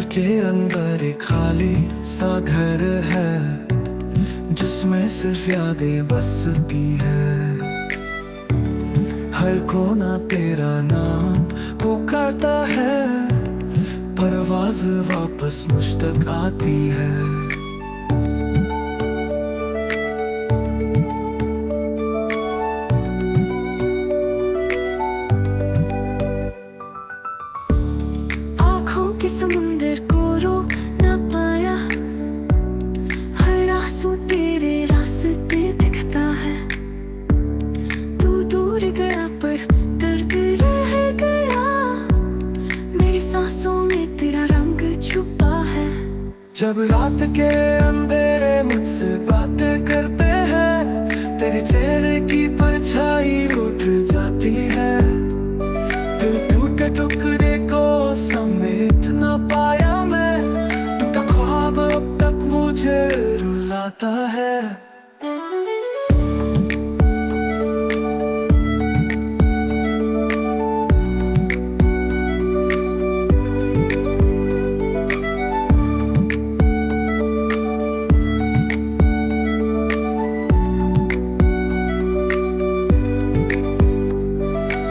के अंदर एक खाली सा घर है, जिसमें सिर्फ यादें बसती है। हर कोना तेरा नाम पुकारता है, परवाज़ वापस मुझ तक आती है। समुंदर को रोक न पाया, हर आंसू तेरे रास्ते दिखता है। तू दूर गया पर दर्द रह गया, मेरी सांसों में तेरा रंग छुपा है। जब रात के अंधेरे मुझसे बातें करते हैं, तेरे चेहरे की परछाई उठ जाती है। दिल टूटे टुकड़े को समेट न पाया मैं, टूटा ख्वाब अब तक मुझे रुलाता है।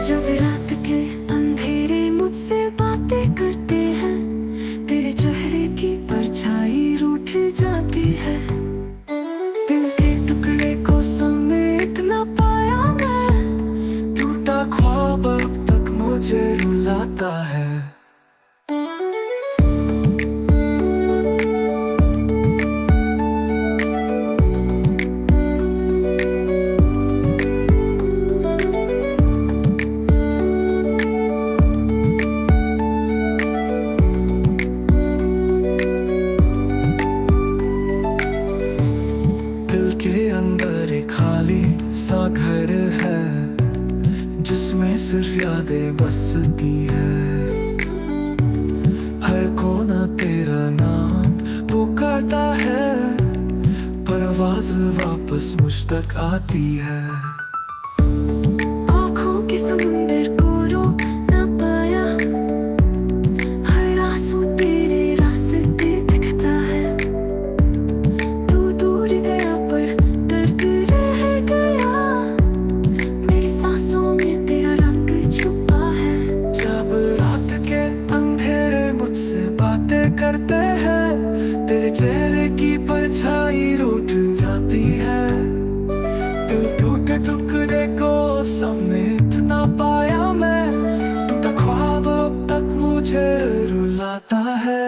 जब रात के अंधेरे मुझसे बातें करते हैं, तेरे चेहरे की परछाई रूठ जाती है। दिल के टुकड़े को समेट न पाया मैं, टूटा ख्वाब अब तक मुझे रुलाता है। दिल के अंदर एक खाली सा घर है, जिसमें सिर्फ यादें बसती है। हर कोना तेरा नाम पुकारता है, परवाज़ वापस मुझ तक आती है। आँखों के समुंदर को रोक न पाया, हर आंसू तेरे रास्ते दिखता है। तू दूर गया पर दर्द रह गया, मेरी सांसों में तेरा रंग छुपा है। जब रात के अंधेरे मुझसे बातें करते हैं, तेरे चेहरे की परछाई रूठ जाती है। दिल टूटे टुकड़े को समेट ना पाया मैं, टूटा ख्वाब अब तक मुझे रुलाता है।